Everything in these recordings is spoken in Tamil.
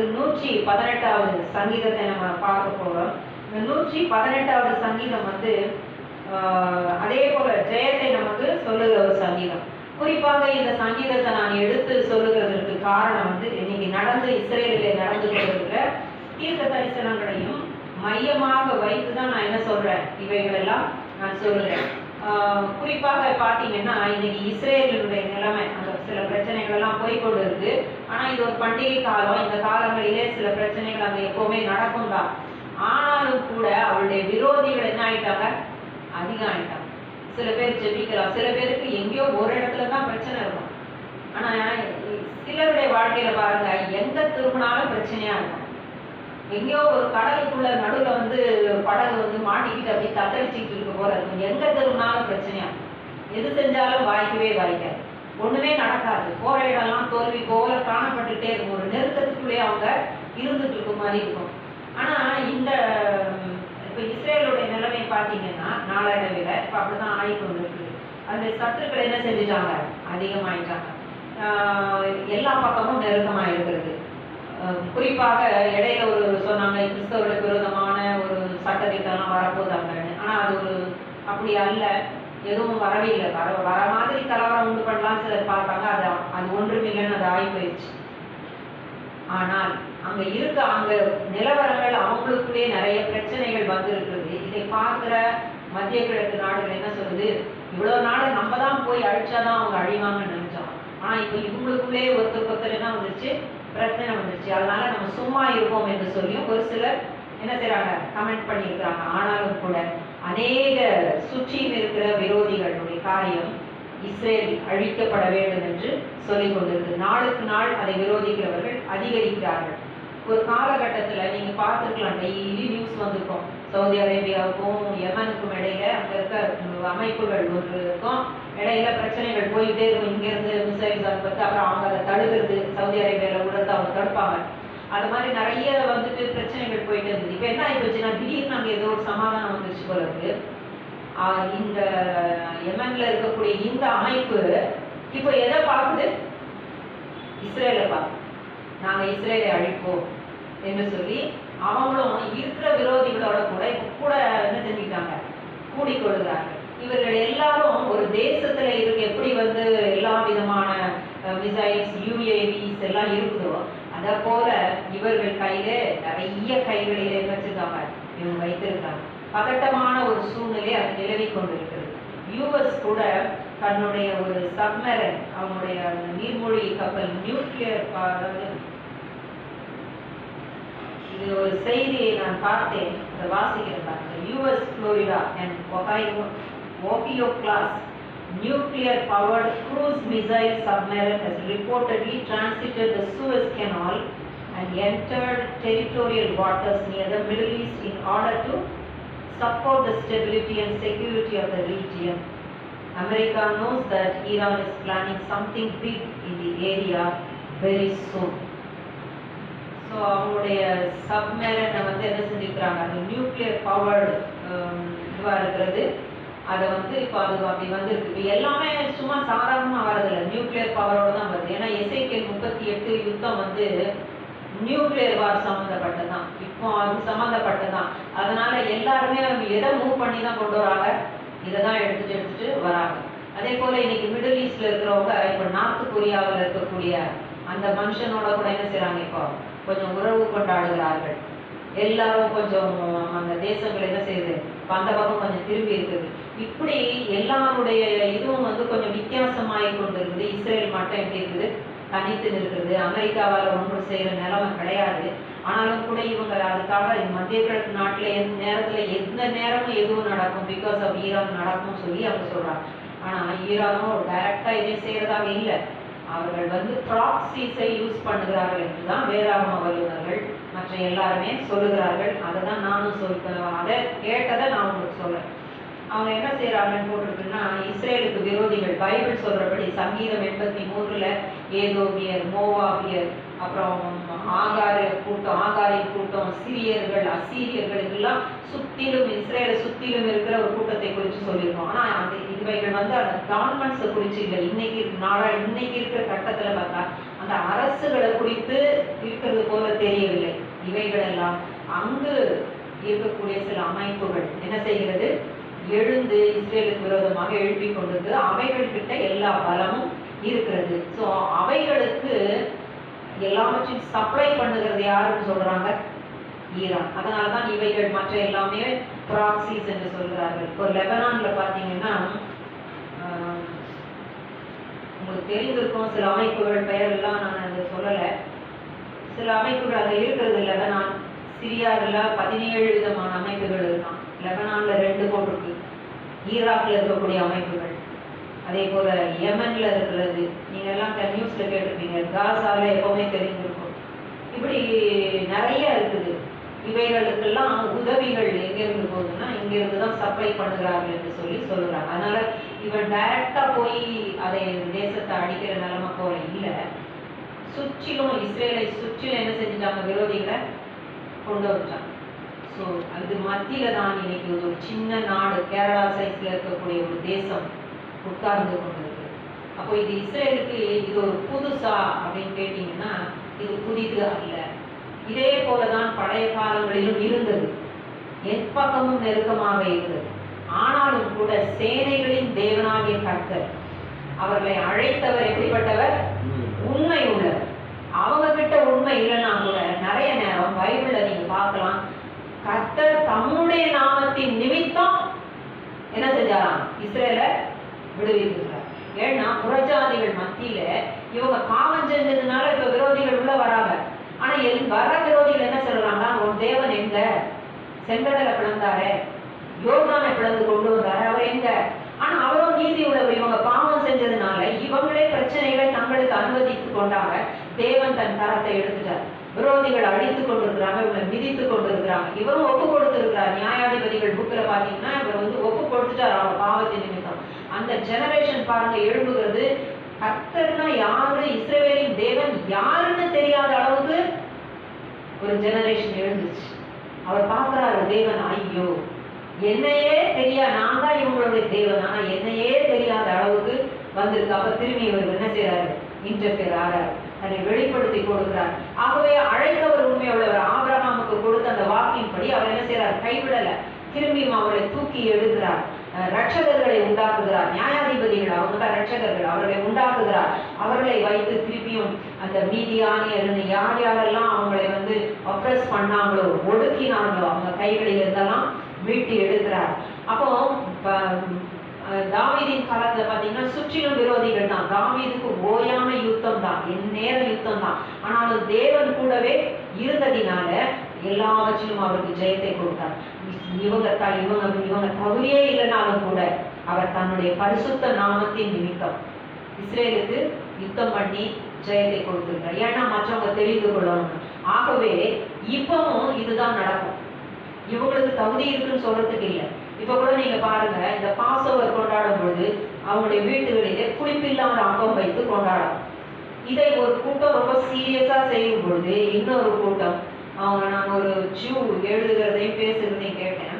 118வது சங்கீதத்தை நம்ம பார்க்க போறோம். இந்த 118வது சங்கீதம் வந்து அதே போல ஜெயத்தை நமக்கு சொல்லுகிற ஒரு சங்கீதம். குறிப்பாக இந்த சங்கீதத்தை நான் எடுத்து சொல்லுகிறதுக்கு காரணம் வந்து இன்னைக்கு இஸ்ரேலிலே நடந்து கொண்டிருக்கிற தீர்க்க தரிசனங்களையும் மையமாக வைத்து தான் நான் என்ன சொல்றேன், இவைகளெல்லாம் நான் சொல்லுறேன். குறிப்பாக பார்த்தீங்கன்னா இன்னைக்கு இஸ்ரேலினுடைய நிலைமை, அந்த சில பிரச்சனைகள் எல்லாம் போய்கொண்டு இருக்கு. ஆனா இது ஒரு பண்டிகை காலம், இந்த காலங்களிலே சில பிரச்சனைகள் அங்கே எப்பவுமே நடக்கும் தான். ஆனாலும் கூட அவருடைய விரோதிகள் என்ன ஆயிட்டாங்க, அதிகம் ஆயிட்டாங்க. சில பேர் ஜெபிக்கலாம், சில பேருக்கு எங்கேயோ ஒரு இடத்துல தான் பிரச்சனை இருக்கும். ஆனா சிலருடைய வாழ்க்கையில பாருங்க, எங்க திரும்பினாலும் பிரச்சனையா இருக்கும். எங்கேயோ ஒரு கடலுக்குள்ள நடுவில் வந்து படகு வந்து மாட்டிக்கிட்டு அப்படி தத்தடிச்சுட்டு இருக்க போல இருக்கும். எங்க திரும்பினாலும் பிரச்சனையா இருக்கும். எது செஞ்சாலும் வாய்க்கவே வாய்க்காது, ஒண்ணுமே நடக்காது. போற இடம்லாம் தோல்வி போல காணப்பட்டுட்டே இருக்கும். ஒரு நெருக்கத்துக்குள்ளேயே அவங்க இருந்துட்டு இருக்க மாதிரி இருக்கும். ஆனா இந்த இப்ப இஸ்ரேலுடைய நிலைமை பார்த்தீங்கன்னா நாளடைவில் இப்ப அப்படிதான் ஆயிக்கொண்டு இருக்குது. அந்த சத்துருக்கள் என்ன செஞ்சுட்டாங்க, அதிகமாயிட்டாங்க. எல்லா பக்கமும் நெருக்கமா இருக்கிறது. குறிப்பாக இடையில ஒரு சொன்னாங்க, கிறிஸ்தவர்களுக்கு விரோதமான ஒரு சட்டத்திட்டம்லாம் வரப்போதாங்கன்னு. ஆனா அது ஒரு அப்படி அல்ல, எதுவும் வரவே இல்லை. வர மாதிரி கலவரம் உண்டு பண்ணலாம் சிலர் பார்ப்பாங்க. அது ஒன்றுமில்லைன்னு அது ஆகி போயிடுச்சு. ஆனால் அங்க நிலவரங்கள் அவங்களுக்குள்ளே நிறைய பிரச்சனைகள் வந்திருக்கிறது. இதை பார்க்கிற மத்திய கிழக்கு நாடுகள் என்ன சொல்லுது, இவ்வளவு நாள் நம்ம தான் போய் அழிச்சாதான் அவங்க அழிவாங்கன்னு நினைச்சோம். ஆனா இப்ப இவங்களுக்குள்ளே ஒருத்தர் என்ன வந்துருச்சு, பிரச்சனை வந்துருச்சு. அதனால நம்ம சும்மா இருப்போம் என்று சொல்லியும் ஒரு சிலர் என்ன செய்யறாங்க, கமெண்ட் பண்ணியிருக்கிறாங்க. ஆனாலும் கூட அநேக சுற்றியும் இருக்கிற விரோதிகளுடைய காரியம் இஸ்ரேல் அழிக்கப்பட வேண்டும் என்று சொல்லிக் கொண்டிருக்கு. நாளுக்கு நாள் அதை விரோதிக்கிறவர்கள் அதிகரிக்கிறார்கள். ஒரு காலகட்டத்தில் நீங்க பார்த்துருக்கலாம், டெய்லி நியூஸ் வந்திருக்கும். சவுதி அரேபியாவுக்கும் யமனுக்கும் இடையில அங்க இருக்க அமைப்புகள் ஒன்று இருக்கும், இடையில பிரச்சனைகள் போயிட்டே இருக்கும். இங்க இருந்து மிசைல்ஸ் அனுப்பி அப்புறம் அவங்க அதை தடுக்கிறது, சவுதி அரேபியாவில் விடுறது அவங்க தடுப்பாங்க. அது மாதிரி நிறைய வந்துட்டு பிரச்சனைகள் போயிட்டு இருந்தது. இப்ப என்ன ஆகி போச்சுன்னா, திடீர்னு அங்கே ஏதோ ஒரு சமாதானம் வந்துருச்சு போல இருக்கு. இந்த யமன்ல இருக்கக்கூடிய இந்த அமைப்பு இப்போ எதை பார்க்குது, இஸ்ரேலை பார்க்குது. நாங்க இஸ்ரேலை அழிப்போம் என்று சொல்லி அவங்களும் இருக்கிற விரோதிகளோட கூட என்ன செஞ்சுட்டாங்க, கூடிக்கொள்கிறார்கள். இவர்கள் எல்லாரும் ஒரு தேசத்துல இருக்கு எப்படி வந்து எல்லா விதமான மிசைல்ஸ் UAVs எல்லாம் இருக்குதோ, அத போல இவர்கள் கையில நிறைய கைகளிலே வச்சிருக்காங்க, இவங்க வைத்திருக்காங்க. பதட்டமான ஒரு சூழ்நிலை அது நிலவி கொண்டிருக்கிறது. US கூட தன்னுடைய ஒரு சப்மரன், அவங்களுடைய நீர்மூழ்கி கப்பல் நியூக்ளியர், இது ஒரு செய்தியை நான் பார்த்தேன், அதை வாசிக்கிறேன். US Florida and Ohio class nuclear powered cruise missile submarine has reportedly transited the Suez Canal and entered territorial waters near the Middle East in order to support the stability and security of the region. America knows that Iran is planning something big in the area very soon. So அவங்களுடைய சப்மரனை வந்து என்ன செஞ்சுக்கிறாங்க, அது நியூக்ளியர் பவர்டு இதுவாக இருக்கிறது. அதை வந்து இப்போ அது அப்படி வந்துருக்கு. இப்போ எல்லாமே சும்மா சாதாரணமாக வரதில்லை, நியூக்ளியர் பவரோடு தான் வருது. ஏன்னா எசேக்கியேல் 38 யுத்தம் வந்து நியூக்ளியர் வார் சம்மந்தப்பட்டதான், இப்போ அது சம்மந்தப்பட்டதான். அதனால எல்லாருமே எதை மூவ் பண்ணி தான் கொண்டு வராங்க, இதை தான் எடுத்துட்டு வராங்க. அதே போல இன்னைக்கு மிடில் ஈஸ்ட்ல இருக்கிறவங்க இப்போ நார்த் கொரியாவில் இருக்கக்கூடிய அந்த மனுஷனோட கூட என்ன செய்யறாங்க, இப்போ கொஞ்சம் உறவு கொண்டாடுகிறார்கள். எல்லாரும் கொஞ்சம் அந்த தேசங்கள் என்ன செய்யுது, அந்த பக்கம் கொஞ்சம் திரும்பி இருக்குது. இப்படி எல்லாருடைய இதுவும் வந்து கொஞ்சம் வித்தியாசமாகி கொண்டு இருக்குது. இஸ்ரேல் மட்டும் எப்படி இருக்குது, தனித்து இருக்கிறது. அமெரிக்காவால் ஒன்று செய்கிற நிலைமை கிடையாது. ஆனாலும் கூட இவங்க அதுக்காக மத்திய கிழக்கு நாட்டில் எந்த நேரமும் எதுவும் நடக்கும், பிகாஸ் ஆஃப் ஈரான் நடக்கும்னு சொல்லி அவங்க சொல்றாங்க. ஆனால் ஈரானும் டைரக்டா இதை செய்யறதாக இல்லை. அவர்கள் வந்து ப்ராக்சிஸை யூஸ் பண்ணுகிறார்கள் என்று தான் வேதாகம வல்லுநர்கள் மற்ற எல்லாருமே சொல்லுகிறார்கள். அதை தான் நானும் அதை கேட்டதை நான் உங்களுக்கு சொல்றேன். அவங்க என்ன செய்யறாங்கன்னு போட்டிருக்குன்னா, இஸ்ரேலுக்கு விரோதிகள் பைபிள் சொல்றபடி சங்கீதம் 83ல ஏதோமியர், மோவாபியர், அப்புறம் ஆகாரின் கூட்டம், சிரியர்கள், அசீரியர்கள் இதெல்லாம் சுத்திலும் இஸ்ரேலை சுத்திலும் இருக்கிற ஒரு கூட்டத்தை குறித்து சொல்லியிருக்கோம். ஆனா அந்த இவைகள் வந்து அந்த கவர்மெண்ட்ஸை குறித்து இல்லை. இன்னைக்கு இருக்கிற கட்டத்துல பார்த்தா அந்த அரசுகளை குறித்து இருக்கிறது போல தெரியவில்லை. இவைகளெல்லாம் அங்கு இருக்கக்கூடிய சில அமைப்புகள் என்ன செய்கிறது, எழுந்து இஸ்ரேலுக்கு விரோதமாக எழுப்பி கொண்டது. அவைகள் கிட்ட எல்லா பலமும் இருக்கிறது. ஸோ அவைகளுக்கு எல்லாவற்றையும் சப்ளை பண்ணுகிறது யாருன்னு சொல்றாங்க, ஈரான். அதனாலதான் இவைகள் மற்ற எல்லாமே ப்ராக்சிஸ் என்று சொல்கிறார்கள். இப்போ லெபனான்ல பாத்தீங்கன்னா உங்களுக்கு தெரிந்திருக்கும் சில அமைப்புகள் பெயர் எல்லாம் நான் அதை சொல்லலை. சில அமைப்புகள் அதில் இருக்கிறது. லெபனான், சிரியாவில் 17 விதமான அமைப்புகள் இருக்கான். லெபனான்ல 2 போட்டிருக்கு. ஈராக்ல இருக்கக்கூடிய அமைப்புகள், அதே போல யெமன்ல இருக்கிறது. நீங்க எல்லாம் நியூஸ்ல கேட்டிருப்பீங்க. காசால எப்பவுமே தெரிஞ்சிருக்கும். இப்படி நிறைய இருக்குது. இவைகளுக்கெல்லாம் உதவிகள் எங்கிருந்து போகுதுன்னா இங்கிருந்து தான் சப்ளை பண்ணுகிறார்கள் என்று சொல்லுறாங்க. அதனால இவன் டைரக்டா போய் அதை தேசத்தை அடிக்கிற நிலைமை போல இல்லை. சுற்றிலும் இஸ்ரேலை சுற்றிலும் என்ன செஞ்சுட்டாங்க, விரோதிகளை கொண்டு வந்துட்டாங்க. ஸோ அது மத்தியில தான் இன்னைக்கு ஒரு சின்ன நாடு, கேரளா சைஸ்ல இருக்கக்கூடிய ஒரு தேசம் உட்கார்ந்து கொண்டிருக்கு. அப்போ இது இஸ்ரேலுக்கு இது ஒரு புதுசா அப்படின்னு கேட்டீங்கன்னா இது புதிது அல்ல. இதே போலதான் பழைய காலங்களிலும் இருந்தது. எப்பக்கமும் நெருக்கமாக இருந்தது. ஆனாலும் கூட சேனைகளின் தேவனாகிய கர்த்தர் அவர்களை அழைத்தவர் எப்படிப்பட்டவர், உண்மை உள்ளவர். அவங்க கிட்ட உண்மை இல்லைன்னா கூட நிறைய நேரம் பைபிள்ல நீங்க பார்க்கலாம், கர்த்தர் தம்முடைய நாமத்தின் நிமித்தம் என்ன செஞ்சாராம், இஸ்ரேலை விடுவிக்கிறார். ஏன்னா புறஜாதிகள் மத்தியில இவங்க பாவம் செஞ்சதுனால இப்ப விரோதிகள் உள்ள வராங்க. ஆனா வர விரோதிகள் என்ன சொல்றாங்க, உன் தேவன் எங்க, செங்கடலை பிளந்தாரே, யோர்தானை பிளந்து கொண்டு வந்தாரு, அவர் எங்க? ஆனா அவரும் நீதி உள்ளவர். இவங்க பாவம் செஞ்சதுனால இவங்களே பிரச்சனைகளை தங்களுக்கு அனுமதித்து கொண்டாங்க. தேவன் தன் கரத்தை எடுத்துட்டார். விரோதிகள் அழித்து கொண்டிருக்கிறாங்க, இவங்களை மிதித்து கொண்டிருக்கிறாங்க. இவரும் ஒப்பு கொடுத்திருக்கிறார். நியாயாதிபதிகள் புக்கில் பாத்தீங்கன்னா இவர் ஒப்பு கொடுத்துட்டார் அவங்க பாவத்தின் நிமித்தம். அந்த ஜெனரேஷன் பாருங்க எழும்புகிறது. கர்த்தர்னா யாரு, இஸ்ரவேலின் தேவன் யாருன்னு தெரியாத அளவுக்கு ஒரு ஜெனரேஷன் எழுந்துச்சு. அவர் பார்க்கிறாரு தேவன், ஐயோ என்னையே தெரியாது, நான் தான் இவங்களுடைய தேவன், ஆனா என்னையே தெரியாத அளவுக்கு வந்திருக்கு. அப்ப திரும்பி இவர் என்ன செய்யறாரு, இன்டர்ஃபியர் ஆறாரு, தன்னை வெளிப்படுத்தி கொடுக்கிறார். ஆகவே அழைத்தவர் உண்மையுள்ளவர். ஆபிரகாமுக்கு கொடுத்த அந்த வாக்கின்படி அவர் என்ன செய்யறார், கைவிடல, திரும்பியும் அவரை தூக்கி எடுக்கிறார். ரட்சகர்களை உண்டாக்குகிறார். நியாயாதிபதிகள் அவங்க தான் ரட்சகர்கள், அவர்களை உண்டாக்குகிறார். அவர்களை வைத்து திருப்பியும் அந்த மீதியானியர் யார் யாரெல்லாம் அவங்களை அப்ரஸ் பண்ணாங்களோ, ஒடுக்கினாங்களோ, அவங்க கைகளில் இருந்தெல்லாம் மீட்டி எடுக்கிறார். அப்போ தாவீதின் காலத்துல பாத்தீங்கன்னா சுற்றிலும் விரோதிகள் தான். தாவீதுக்கு ஓயாம யுத்தம் தான், எந்நேர யுத்தம் தான். ஆனாலும் தேவன் கூடவே இருந்ததினால எல்லாவற்றிலும் அவருக்கு ஜெயத்தை கொடுத்தார். இவங்க தகுதியே இல்லைனாலும் கூட அவர் தன்னுடைய பரிசுத்த நாமத்தின் நிமித்தம் இஸ்ரேலுக்கு யுத்தம் பண்ணி ஜெயத்தை கொடுத்திருக்கிறார். ஏன்னா மற்றவங்க தெரிந்து கொள்ளணும். ஆகவே இப்பவும் இதுதான் நடக்கும். இவங்களுக்கு தகுதி இருக்குன்னு சொல்றதுக்கு இல்லை. இப்ப கூட நீங்க பாருங்க, இந்த பாஸ்ஓவர் கொண்டாடும் பொழுது அவங்களுடைய வீட்டுகளிலே புளிப்பில்லாத அப்பம் வைத்து கொண்டாடும். இதை ஒரு கூட்டம் ரொம்ப சீரியஸா செய்யும் பொழுது இன்னொரு கூட்டம், நான் ஒரு ஜூ எழுதுகிறதையும் பேசுகிறதையும் கேட்டேன்.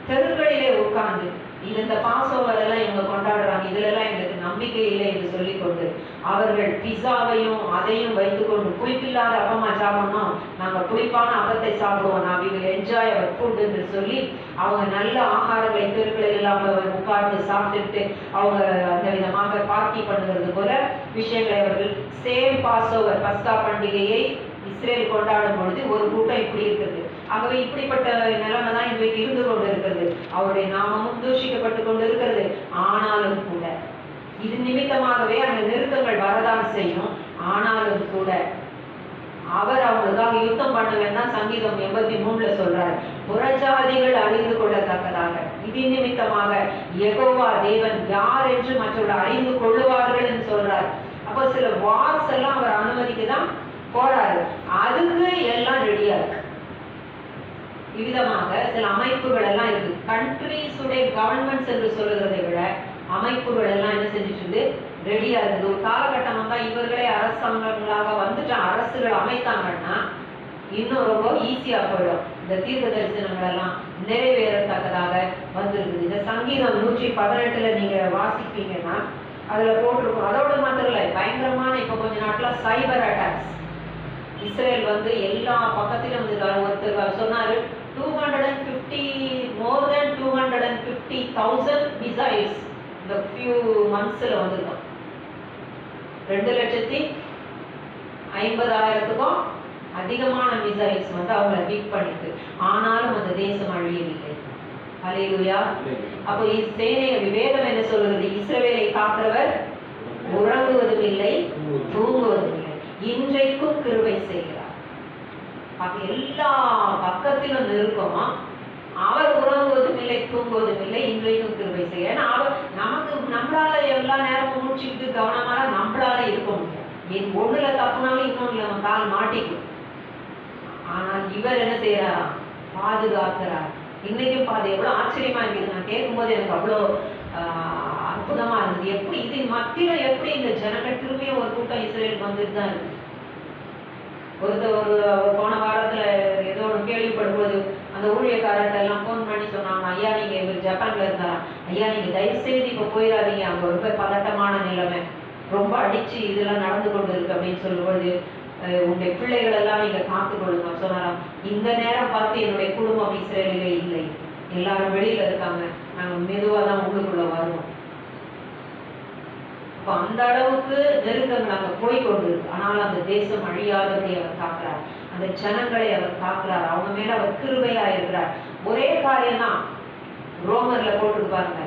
தெருக்களிலே உட்கார்ந்து இந்த பாஸ்ஓவர் எல்லாம் இவங்க கொண்டாடுறாங்க, இதுல எல்லாம் எங்களுக்கு நம்பிக்கை இல்லை என்று சொல்லிக்கொண்டு அவர்கள் பிஸாவையும் அதையும் வைத்துக்கொண்டு புளிப்பில்லாத அப்பமா சாப்பிடணும், நாங்க புளிப்பான அப்பத்தை சாப்பிடுவோம், நான் we will enjoy our food என்று சொல்லி அவங்க நல்ல ஆகாரங்களை தெருக்களில் எல்லாம் உட்கார்ந்து சாப்பிட்டுட்டு அவங்க அந்த விதமாக பார்ட்டி பண்ணுகிறது போல விஷயங்களை அவர்கள் சேம் பாஸ்ஓவர் பஸ்கா பண்டிகையை இஸ்ரேல் கொண்டாடும் பொழுது ஒரு கூட்டம் இப்படி இருக்கிறது. ஆகவே இப்படிப்பட்ட நிலைமை தான் இன்றைக்கு இருந்து கொண்டு இருக்கிறது. அவருடைய நாமமும் தூஷிக்கப்பட்டு கொண்டு இருக்கிறது. ஆனாலும் கூட இது நிமித்தமாகவே அந்த நெருக்கங்கள் வரதான் செய்யும். ஆனாலும் கூட அவர் அவங்களுக்காக யுத்தம் பண்ணுவேன் தான் சங்கீதம் 83 சொல்றார். புறஜாதிகள் அறிந்து கொள்ளத்தக்கதாக இது நிமித்தமாக யெகோவா தேவன் யார் என்று மற்றவர்கள் அறிந்து கொள்ளுவார்கள் என்று சொல்றார். அப்போ சில வார்ஸ் எல்லாம் அவர் அனுமதிக்குதான் போறாரு. அதுக்கு எல்லாம் ரெடியா இருக்கு. இவ்விதமாக சில அமைப்புகள் எல்லாம் இருக்கு. கண்ட்ரிஸுடைய கவர்மெண்ட்ஸ் என்று சொல்லுகிறதை விட அமைப்புகள் எல்லாம் என்ன செஞ்சுட்டு இருந்து ரெடியா இருக்குது. ஒரு காலகட்டம் வந்தா இவர்களே அரசாங்கங்களாக வந்துட்டு அரசுகள் அமைத்தாங்கன்னா இன்னும் ரொம்ப ஈஸியா போயிடும். இந்த தீர்க்க தரிசனங்கள் எல்லாம் நிறைவேறத்தக்கதாக வந்திருக்குது. இந்த சங்கீதம் 118 நீங்க வாசிப்பீங்கன்னா அதுல போட்டிருக்கோம். அதோட மாத்திரம் இல்லை, பயங்கரமான இப்போ கொஞ்ச நாட்களா சைபர் அட்டாக்ஸ். இஸ்ரேல் வந்து எல்லா பக்கத்திலும் வந்து ஒருத்தர் சொன்னாரு 250 more than 250,000 மிசைல்ஸ் இந்த ஃபியூ மந்த்ஸ்ல வந்திருக்கான். 2,50,000க்கும் அதிகமான மிசைல்ஸ் வந்து அவங்களை ஹிட் பண்ணிட்டு, ஆனாலும் அந்த தேசம் அழியவில்லை. ஹல்லேலூயா. அப்போ சேனைய வேதம் என்ன சொல்கிறது? இஸ்ரவேலை காக்கிறவர் உறங்குவதும் இல்லை, தூங்குவதும் இல்லை, இன்றைக்கும் கிருபை செய்கிறார். அப்ப எல்லா பக்கத்திலும் நெருக்கமா அவர் உறங்குவதும் இல்லை, தூங்குவதும் இல்லை, இன்றைக்கும் கிருபை செய்கிறார். ஏன்னா அவர் நமக்கு நம்மளால எல்லா நேரமும் மூச்சுக்கிட்டு கவனமா நம்மளால இருக்க முடியாது. ஒண்ணுல தப்புனாலும் இன்னொன்னு நம்ம கால் மாட்டிக்கும். ஆனால் இவர் என்ன செய்யறாரா? பாதுகாக்கிறார். இன்னைக்கும் பாது எவ்வளவு ஆச்சரியமா இருக்குது. நான் கேட்கும்போது எனக்கு அவ்வளோ அற்புதமா இருந்தது. எப்படி இது மத்தியில எப்படி இந்த ஜனங்கள் திரும்பியும் ஒரு கூட்டம் இஸ்ரேலுக்கு வந்துட்டு தான் இருக்கு. ஒரு போன வாரத்துல ஏதோ ஒன்று கேள்விப்படும்போது அந்த ஊழியக்காரர்கிட்ட எல்லாம் ஃபோன் பண்ணி சொன்னாங்க, ஐயா நீங்க இவர் ஜப்பான்ல இருந்தாரா, ஐயா நீங்க தயவு செய்து இப்ப போயிடாதீங்க, அங்க ரொம்ப பதட்டமான நிலைமை, ரொம்ப அடிச்சு இதெல்லாம் நடந்து கொண்டு இருக்கு அப்படின்னு சொல்லும்போது உங்களுடைய பிள்ளைகள் எல்லாம் நீங்க காத்துக்கொள்ளுங்க சொன்னாராம். இந்த நேரம் பார்த்து என்னுடைய குடும்பம் இஸ்ரேலிலே இல்லை, எல்லாரும் வெளியில இருக்காங்க, நாங்க மெதுவா தான் உள்ளுக்குள்ள வருவோம். அப்ப அந்த அளவுக்கு நெருக்கங்கள் அங்க போய்கொண்டு இருக்கு. ஆனால் அந்த தேசம் அழியாதபடி அவர் காக்கிறார், அந்த ஜனங்களை அவர் காக்கிறார், அவங்க மேல அவர் கிருபையா இருக்கிறார். ஒரே காரியம் தான் ரோமர்ல போட்டிருப்பாருங்க,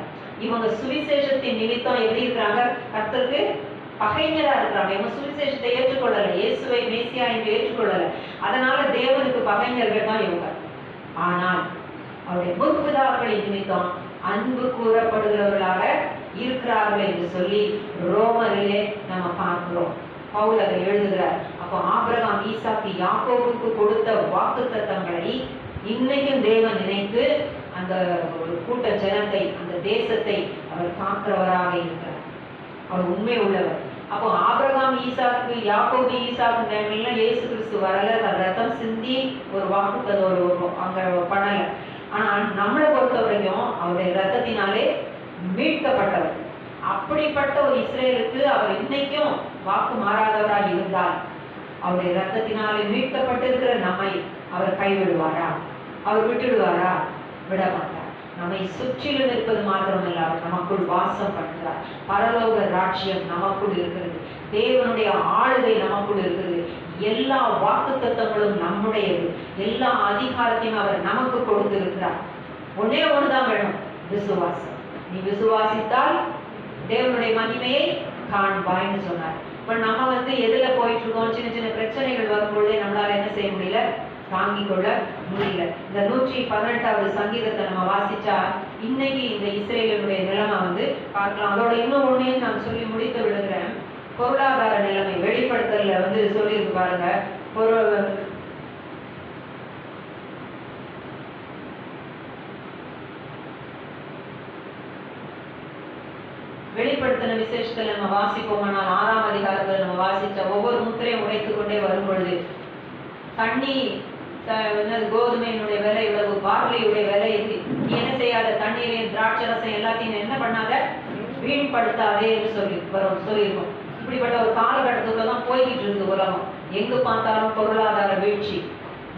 இவங்க சுவிசேஷத்தின் நிமித்தம் எப்படி இருக்கிறாங்க? கர்த்தருக்கு பகைஞரா இருக்கிறாங்க. இவங்க சுவிசேஷத்தை ஏற்றுக்கொள்ளல, இயேசுவை மேசியா என்று ஏற்றுக்கொள்ளல, அதனால தேவனுக்கு பகைஞர்கள் தான் இவங்க. ஆனால் அவருடைய முற்பிதாக்களின் நிமித்தம் அன்பு கூறப்படுகிறவர்களாக இருக்கிறார்கள் என்று சொல்லி ரோமரிலே நம்ம பார்க்கிறோம். பவுல் அதை எழுதுகிறார். அப்போ ஆபிரகாம், ஈசாக்கு, யாக்கோபுக்கு கொடுத்த வாக்குத்தத்தங்களை இன்னைக்கும் தேவன் நினைத்து அந்த ஒரு கூட்ட ஜனத்தை, அந்த தேசத்தை அவர் காக்கிறவராக இருக்கிறார். அவர் உண்மை உள்ளவர். அப்போ ஆபிரகாம், ஈசாக்கு, யாக்கோபு, ஈசாக்கு டைம்லாம் இயேசு கிறிஸ்து வரல, ரத்தம் சிந்தி ஒரு வாக்குத்தத்தம் ஒரு அங்க பண்ணல. ஆனால் நம்மளை பொறுத்த வரைக்கும் அவருடைய ரத்தத்தினாலே மீட்கப்பட்டவர். அப்படிப்பட்ட ஒரு இஸ்ரேலுக்கு அவர் இன்னைக்கும் வாக்கு மாறாதவராக இருந்தால், அவருடைய ரத்தத்தினாலே மீட்கப்பட்டிருக்கிற நம்மை அவர் கைவிடுவாரா? அவர் விட்டுடுவாரா? விட மாட்டார். நம்மை சுற்றிலும் இருப்பது மாத்திரமல்ல, அவர் நமக்குள் வாசம் பண்ணுகிறார். பரலோக ராஜ்யம் நமக்குள் இருக்கிறது, தேவனுடைய ஆளுகை நமக்குள் இருக்கிறது, எல்லா வாக்குத்தத்தங்களும் நம்முடையது, எல்லா அதிகாரத்தையும் அவர் நமக்கு கொடுத்திருக்கிறார். ஒன்னே ஒண்ணுதான் வேணும், விசுவாசம். நீ விசுவாசித்தால் தேவனுடைய மகிமையை காண்பாய்ன்னு சொன்னார். இப்ப நம்ம எதுல போயிட்டு இருக்கோம்? சின்ன சின்ன பிரச்சனைகள் வரும்பொழுதே நம்மளால என்ன செய்ய முடியல, தாங்கிக் கொள்ள முடியல. இந்த 118வது சங்கீதத்தை நம்ம வாசிச்சா இன்னைக்கு இந்த இஸ்ரேலுடைய நிலைமை பார்க்கலாம். அதோட இன்னும் ஒன்றையும் நான் சொல்லி முடித்து விடுகிறேன். பொருளாதார நிலைமை வெளிப்படுத்தல சொல்லியிருக்கு பாருங்க. வெளிப்படுத்தின விசேஷத்துல நம்ம வாசிப்போம்னா 6ஆம் அதிகாரத்துல நம்ம வாசிச்ச ஒவ்வொரு முத்திரையும் உடைத்துக் கொண்டே வரும் பொழுது தண்ணி கோதுமையினுடைய விலை இவ்வளவு, பார்லியுடைய விலை இது, நீ என்ன செய்யாத, தண்ணீரையும் திராட்சை ரசம் எல்லாத்தையும் என்ன பண்ணாத, வீண்படுத்தாதே என்று சொல்லியிருக்கோம். இப்படிப்பட்ட ஒரு காலகட்டத்துக்குள்ள தான் போய்கிட்டு இருக்கு உலகம். எங்கு பார்த்தாலும் பொருளாதார வீழ்ச்சி,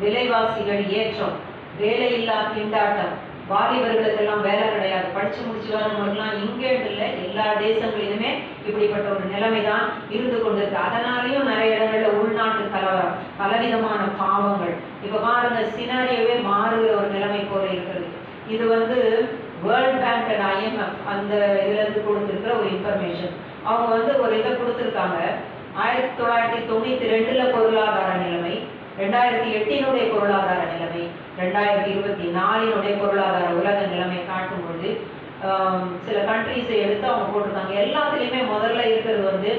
விலைவாசிகள் ஏற்றம், வேலையில்லா திண்டாட்டம், வாலிபர்களுக்கெல்லாம் வேலை கிடையாது, படிச்சு முடிச்சு வரவங்களுக்கெல்லாம் இங்கே இல்லை, எல்லா தேசங்களிலுமே இப்படிப்பட்ட ஒரு நிலைமைதான் இருந்து கொண்டிருக்கு. அதனாலேயும் நிறைய இடங்கள்ல உள்நாட்டு கலவரம், பலவிதமான பாவங்கள். இப்ப பாருங்க, சினாரியோவே மாறுகிற ஒரு நிலைமை போல இருக்கிறது. இது வேர்ல்ட் பேங்க் அண்ட் IMF அந்த இதுல இருந்து கொடுத்திருக்கிற ஒரு இன்ஃபர்மேஷன். அவங்க ஒரு இதை கொடுத்திருக்காங்க. 1992 பொருளாதார நிலைமை, 2008 பொருளாதார நிலைமை, 2024 பொருளாதார உலக நிலைமை காட்டும்பொழுது சில கண்ட்ரிஸை எடுத்து அவங்க போட்டிருக்காங்க. எல்லாத்துலேயுமே முதல்ல இருக்கிறது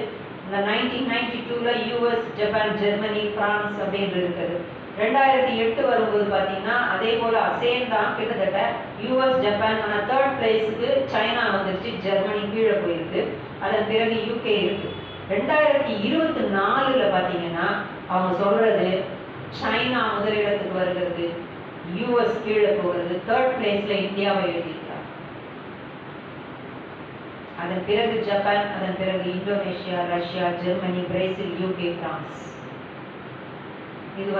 இந்த 1992 US, ஜப்பான், ஜெர்மனி, பிரான்ஸ் அப்படின்னு இருக்குது. 2008 வரும்போது பார்த்தீங்கன்னா அதே போல சேம் தான், கிட்டத்தட்ட US, ஜப்பான். ஆனால் 3rd பிளேஸுக்கு சைனா வந்துருச்சு, ஜெர்மனி கீழே போயிருக்கு, அதன் பிறகு UK இருக்கு. 2024 பார்த்தீங்கன்னா அவங்க சொல்றது சைனா முதலிடத்துக்கு வருகிறது, US கீழே போகிறது, 3rd பிளேஸ்ல இந்தியாவை எழுதியிருக்காங்க. அதன் பிறகு ஜப்பான், அதன் பிறகு Indonesia, Russia, Germany, Brazil, UK, France. இது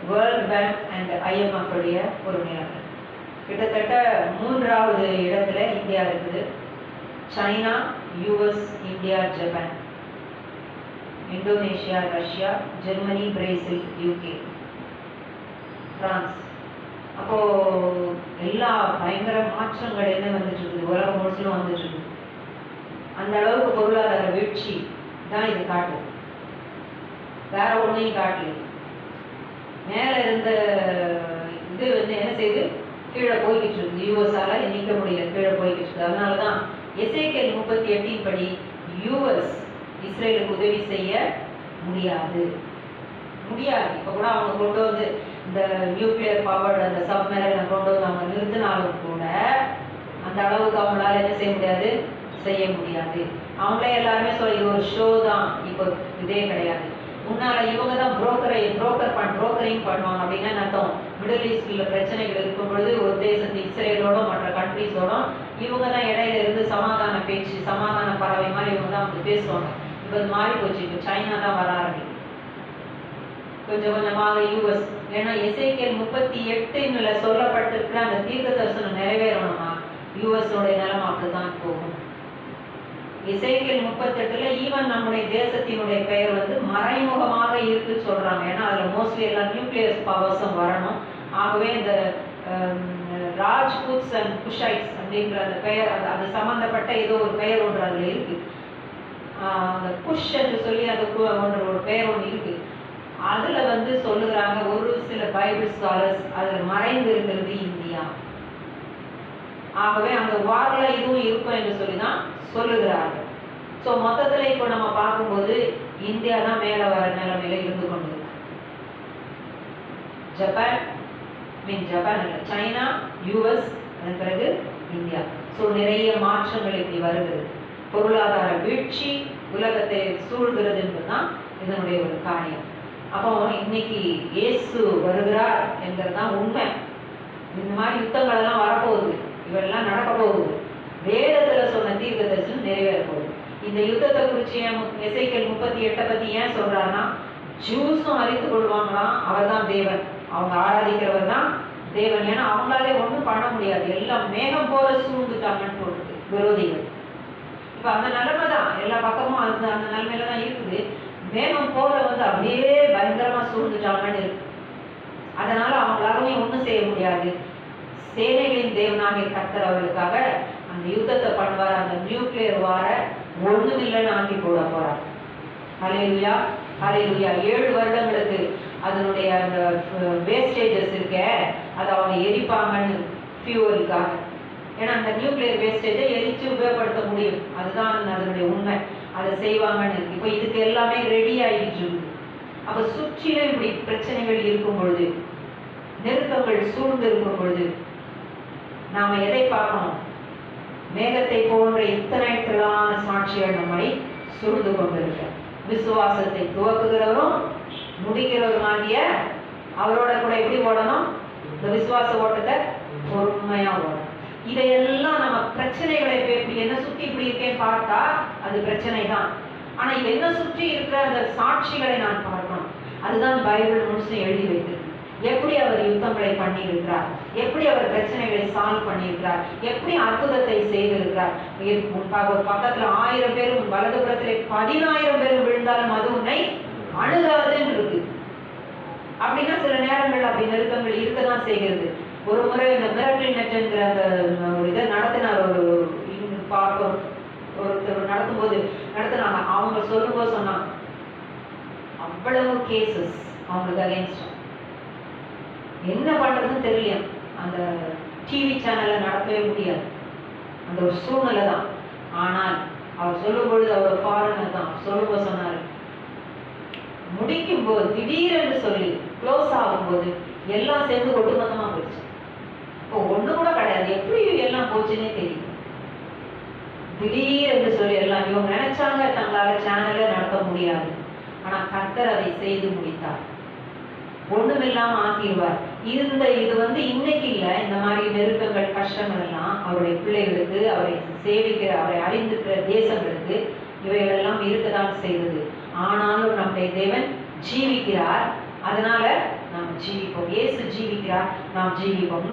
வேர்ல்ட் பேங்க் அண்ட் IMF உடைய ஒரு நிலைமை. கிட்டத்தட்ட 3வது இடத்துல இந்தியா இருக்குது. China, US, India, Japan, Indonesia, Russia, Germany, Brazil, UK, France. அப்போ எல்லா பயங்கர மாற்றங்கள் என்ன வந்துட்டு இருக்குது, உலகம் முழுசும் வந்துட்டு இருக்குது. அந்த அளவுக்கு பொருளாதார வீழ்ச்சி தான் இது காட்டுது, வேற ஒன்றையும் காட்டல. மேல இருந்த இது என்ன செய்யுது, கீழே போய்கிட்டு இருக்கு. US-ஆல நிற்க முடியல, கீழே போய்கிட்டு இருக்கு. அதனாலதான் எசேக்கியேல் 38 படி US இஸ்ரேலுக்கு உதவி செய்ய முடியாது. இப்ப கூட அவங்க கொண்டு வந்து இந்த நியூக்ளியர் பவர் அந்த சப்மரைனை கொண்டு வந்து அவங்க நிறுத்தினாலும் கூட அந்த அளவுக்கு அவங்களால என்ன செய்ய முடியாது. அவங்களே எல்லாருமே சொல்லி இது ஒரு ஷோ தான், இப்போ இதே கிடையாது. முன்னால இவங்க தான் புரோக்கரிங் பண்ணுவாங்க. அப்படின்னா அர்த்தம், மிடில் ஈஸ்ட்ல பிரச்சனைகள் இருக்கும் பொழுது ஒரு தேசத்து இஸ்ரேலோட மற்ற கண்ட்ரிஸோட இவங்க தான் இடையில இருந்து சமாதான பேச்சு, சமாதான பறவை மாதிரி இவங்க தான் பேசுவாங்க. இப்போ அது மாறி போச்சு. இப்போ சைனா தான் வர ஆரம்பிக்கும் கொஞ்சம் கொஞ்சமாக US. ஏன்னா எசேக்கியேல் 38 சொல்லப்பட்டிருக்கிற அந்த தீர்க்க தரிசனம் நிறைவேறணும்னா US-ஓட நிலைமை அப்படிதான் போகும். எசேக்கியேல் 38 ஈவன் நம்முடைய தேசத்தினுடைய பெயர் மறைமுகமாக இருக்குன்னு சொல்றாங்க. ஏன்னா அதுல மோஸ்ட்லி எல்லாம் நியூக்ளியர் பவர்ஸும் வரணும். ஆகவே இந்த ராஜ்பூத்ஸ் அண்ட் குஷைட்ஸ் அப்படின்ற அந்த பெயர், அது சம்பந்தப்பட்ட ஏதோ ஒரு பெயர் ஒன்று அதுல இருக்கு. அந்த குஷ் என்று சொல்லி அது ஒரு பெயர் ஒன்று இருக்கு. அதுல சொல்லுகிறாங்க ஒரு சில பைபிள் ஸ்காலர்ஸ் அதுல மறைந்து இருக்கிறது இந்தியா. ஆகவே அந்த வார்ல இதுவும் இருக்கும் என்று சொல்லிதான் சொல்லுகிறார்கள். ஸோ மொத்தத்தில் இப்போ நம்ம பார்க்கும்போது இந்தியா தான் மேலே வர நிலைமையில இருந்து கொண்டு ஜப்பான் இல்லை, சைனா, US, அதன் பிறகு இந்தியா. ஸோ நிறைய மாற்றங்கள் இப்படி வருகிறது. பொருளாதார வீழ்ச்சி உலகத்தை சூழ்கிறது என்பதுதான் இதனுடைய ஒரு காரியம். அப்போ இன்னைக்கு இயேசு வருகிறார் என்பதுதான் உண்மை. இந்த மாதிரி யுத்தங்கள் எல்லாம் வரப்போகுது, இவெல்லாம் நடக்க போகுது. வேதத்துல சொன்ன தீர்க்க தரிசனம் நிறைவேற போகுது. இந்த யுத்தத்தை குறித்து எசேக்கியேல் 38 பத்தி ஏன் சொல்றாருன்னா, ஜூஸும் அறிந்து கொள்வாங்களாம் அவர் தான் தேவன், அவங்க ஆராதிக்கிறவர் தான் தேவன். ஏன்னா அவங்களாலே ஒன்றும் பண்ண முடியாது, எல்லாம் மேகம் போல சூழ்ந்துட்டாங்கன்னு சொல்றது விரோதிகள். இப்ப அந்த நிலைமை தான் எல்லா பக்கமும் அந்த நிலைமையில தான் இருக்குது. மேகம் போல அப்படியே பயங்கரமா சூழ்ந்துட்டாங்கன்னு இருக்கு. அதனால அவங்களாலையும் ஒன்றும் செய்ய முடியாது. சேனைகளின் தேவனாகிய கர்த்தர் அவர்களுக்காக அந்த யுத்தத்தை பண்ணுவார். அந்த நியூக்ளியர் வார ஒண்ணுமில்லைன்னு ஆக்கி போட போறார். ஹல்லேலூயா, ஹல்லேலூயா. 7 வருடங்களுக்கு அதனுடைய அந்த வேஸ்டேஜஸ் இருக்க அதை அவங்க எரிப்பாங்கன்னு ஃபியூவலுக்காக. ஏன்னா அந்த நியூக்ளியர் வேஸ்டேஜை எரிச்சு உபயோகப்படுத்த முடியும், அதுதான் அதனுடைய உண்மை. அதை செய்வாங்கன்னு இருக்கு. இப்போ இதுக்கு எல்லாமே ரெடி ஆகிட்டு இருக்கு. அப்ப சுற்றிலும் இப்படி பிரச்சனைகள் இருக்கும் பொழுது, நெருக்கங்கள் சூழ்ந்து இருக்கும் பொழுது நாம எதை பார்க்கணும்? மேகத்தை போன்ற இத்தனை திரளான சாட்சிகள் நம்மை சூழ்ந்து கொண்டிருக்க, விசுவாசத்தை துவக்குகிறவரும் முடிக்கிறவருமாகிய அவரோட கூட எப்படி ஓடணும்? இந்த விசுவாச ஓட்டத்தை பொறுமையா ஓடணும். இதையெல்லாம் நம்ம பிரச்சனைகளை இப்படி என்ன சுற்றி இப்படி இருக்கேன்னு பார்த்தா அது பிரச்சனை தான். ஆனா இது என்ன சுற்றி இருக்கிற அந்த சாட்சிகளை நான் பார்க்கணும். அதுதான் பைபிள் முழுசும் எழுதி வைத்திருக்கு. எப்படி அவர் யுத்தங்களை பண்ணியிருக்கிறார், எப்படி அவர் பிரச்சனைகளை சால்வ் பண்ணியிருக்கிறார், எப்படி அற்புதத்தை செய்திருக்கிறார். பக்கத்துல 1000 பேரும் வலதுபுறத்திலே 10000 பேரும் விழுந்தாலும் அது உன்னை அணுகாதுன்னு இருக்கு. அப்படின்னா சில நேரங்கள் அப்படி நெருக்கங்கள் இருக்கதான் செய்கிறது. ஒரு முறை இந்த மிரட்டல் நெட்ங்கிற அந்த ஒரு இதை நடத்தினார். ஒருத்தர் நடத்தினாங்க. அவங்க சொல்லும்போது சொன்னாங்க, அவ்வளவு கேசஸ் அவங்களுக்கு அகேன்ஸ்ட், என்ன பண்றதுன்னு தெரியல. அந்த டிவி சேனல்ல நடத்தவே முடியாது, அந்த ஒரு சூழ்நிலை தான். ஆனால் அவர் சொல்லும் பொழுது அவர் ஃபாரினர் தான் சொல்லும்போது சொன்னாரு, முடிக்கும் போது திடீரென்று சொல்லி க்ளோஸ் ஆகும்போது எல்லாம் சேர்ந்து ஒட்டுமொத்தமா போச்சு. இப்போ ஒண்ணு கூட கிடையாது, எப்படி எல்லாம் போச்சுன்னே தெரியும். திடீரென்று சொல்லி எல்லாம் இவங்க நினைச்சாங்க தங்களால சேனலை நடத்த முடியாது, ஆனா கர்த்தர் அதை செய்து முடித்தார். ஒண்ணுமில்லாம ஆக்கிடுவார். இது வந்து இன்னைக்கு இல்ல, இந்த மாதிரி நெருக்கங்கள், கஷ்டங்கள் எல்லாம் அவருடைய பிள்ளைகளுக்கு, அவரை சேவிக்கிற, அவரை அறிந்திருக்கிற தேசங்களுக்கு இவைகள் எல்லாம் இருக்கதான் செய்வது. ஆனாலும் நம்முடைய தேவன் ஜீவிக்கிறார். அதனால நாம் ஜீவிப்போம். இயேசு ஜீவிக்கிறார், நாம் ஜீவிப்போம்.